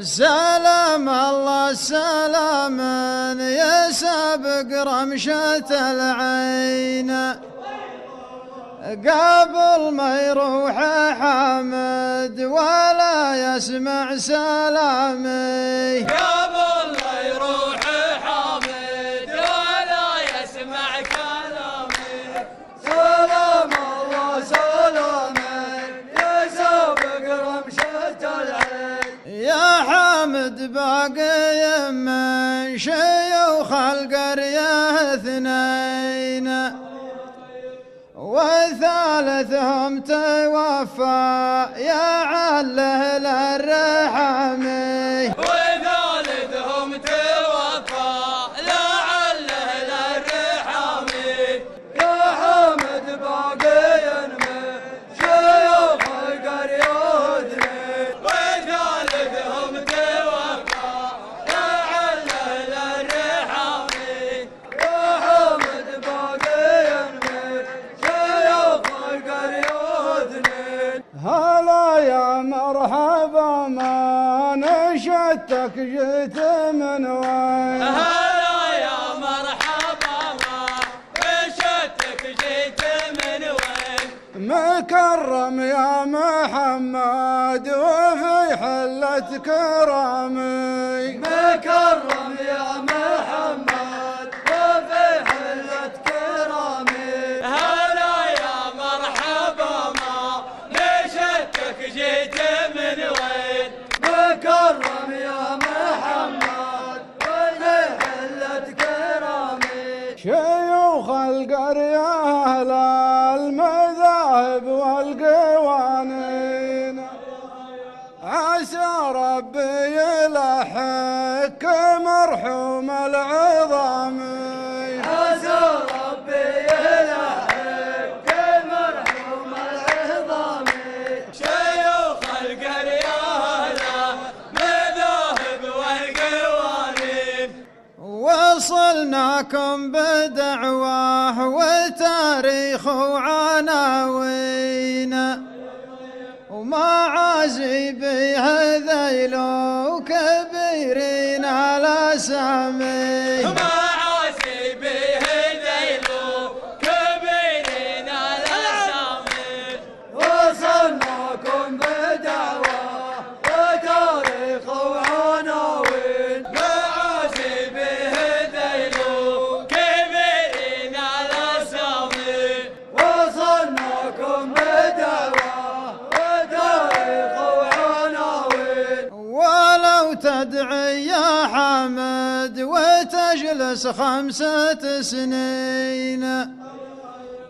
سلام الله سلام يسابق رمشة العين قبل ما يروح حامد ولا يسمع سلامي قبل ما يروح حامد ولا يسمع كلامي. سلام الله سلام يسابق رمشة العين يا حامد باقي من شيوخ القرية اثنين وثالثهم توفى يا عله للرحمي وثالثهم توفى لعله للرحمي. يا حامد باقي من شيوخ القرية اثنين وثالثهم توفى لعله للرحمي. يا حامد باقي من شيوخ القرية اثنين. هلا يا مرحبا ما نشتك جيت من وين هلا يا مرحبا ما نشتك جيت من وين. مكرم يا محمد وفي حلة كرامي مكرم يا محمد وفي حلة كرامي. هلا يا مرحبا ما نشتك جيت من وين. مكرم يا محمد وفي حلة كرامي. شيوخ القرية أهل المذاهب والقوانين عسى ربي يلحق مرحوم العظامي عسى ربي يلحق مرحوم العظامي. شيوخ القرية أهله مذاهب والقوانين وصلناكم بدعواه وتاريخ وعناوين ومعازي بها ذيل وكبيرين على سامي معازي به ذيلو كبيرين على سامي. وصلناكم بدعوة وتاريخ وعناوين معازي به ذيلو كبيرين على سامي. وصلناكم بدعوة وتاريخ وعناوين. ولو تدعي يا حمد وتجلس 5 سنين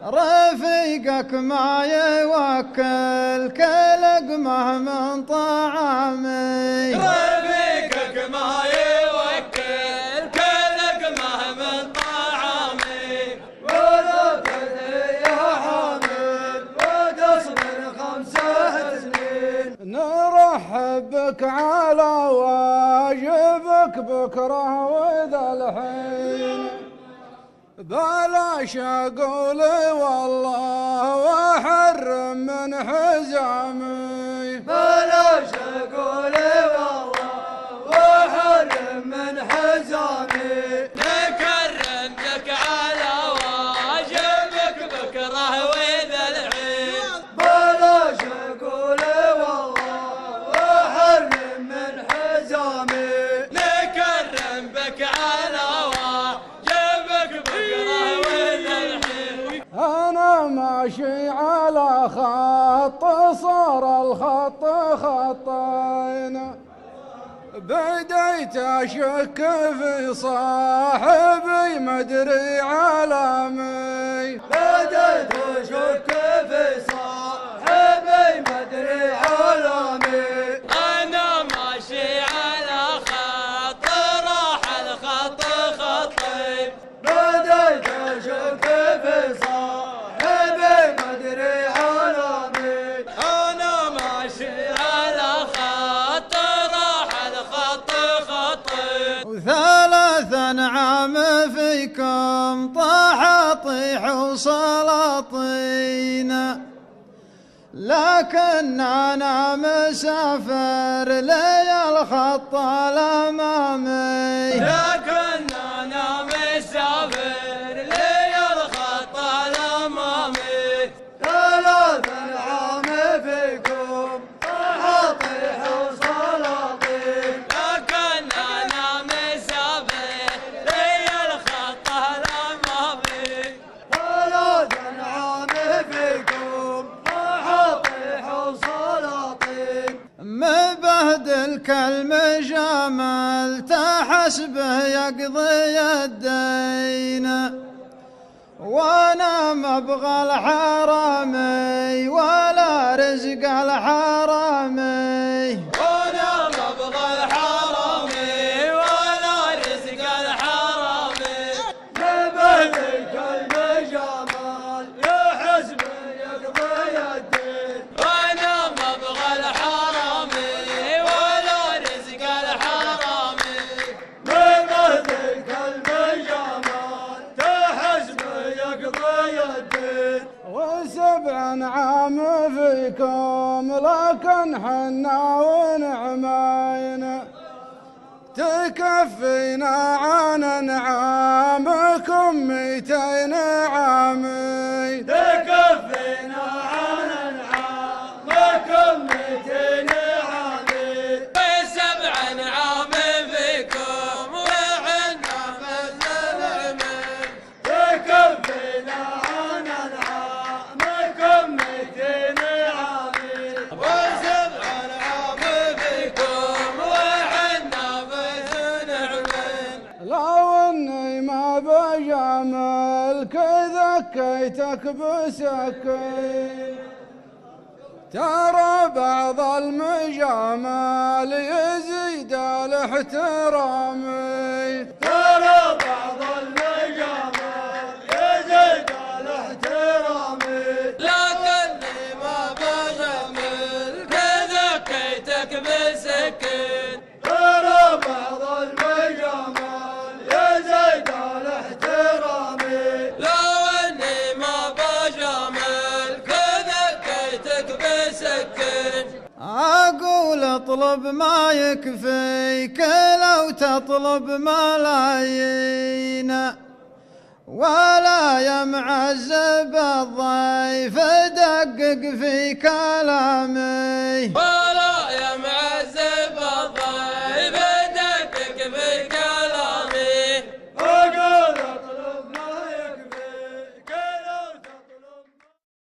رفيقك ما يوكل كلقمه من طعامي رفيقك ما يوكل كلقمه من طعامي. ولا تدري يا حامد وتصبر 5 سنين. نرحب بك على واجبك بكره وذا الحين بلاش اقول والله واحرم من حزامي بلاش اقول والله وحرم من حزامي. نكرم لك على واجبك بكره وذا الحين. بلاش اقول والله وحرم من حزامي. نكرم بك على واجبك بكره وذا الحين. انا ماشي على خط صار الخط خطين بديت اشك في صاحبي مدري علامي بديت اشك في صاحبي مدري علامي. انا ماشي على خط راح الخط خطي. بديت اشك في صاحبي مدري علامي. انا ماشي على خط راح الخط خطي. و3 عام فيكم طاح طيح وسلاطين لكن أنا مسافر لي الخط الأمامي، لكن أنا مسافر لي الخط الأمامي. 3 عام فيكم أحاطيح وسلاطين، لكن أنا مسافر لي الخط الأمامي. 3 عام فيكم أحاطيح وسلاطين. مبهدل كالمجامل تحسبه يقضي الدين، وانا مبغى الحرامي ولا رزق الحرامي. وانا مبغى الحرامي ولا رزق الحرامي. مبهدلك المجامل يا حزب يقضي الدين، وانا مبغى الحرامي ولا رزق الحرامي. مبهدلك المجامل يا حزب يقضي الدين. و7 عام فيكم لكن حنا ونعمين، تكفينا عن نعامكم 200 عامي. تكفينا عن نعامكم 200 عامي. 7 عام فيكم وعنا مثل العمل، تكفينا عن نعامكم 200 عامي. 7 عام فيكم وعنا مثل العمل. لو اني ما بجامل كذا كيتك بسكين، ترى بعض المجامل يزيد الاحترامي. ترى بعض المجامل يزيد الاحترامي، لكني ما بجامل كذا كيتك بسكين. ترى بعض المجامل يزيد الاحترامي، لو اني ما بجامل كذا كيتك بسكين. اقول اطلب ما يكفيك لو تطلب ملايين، ولا يمعزب الضيف دقق في كلامي.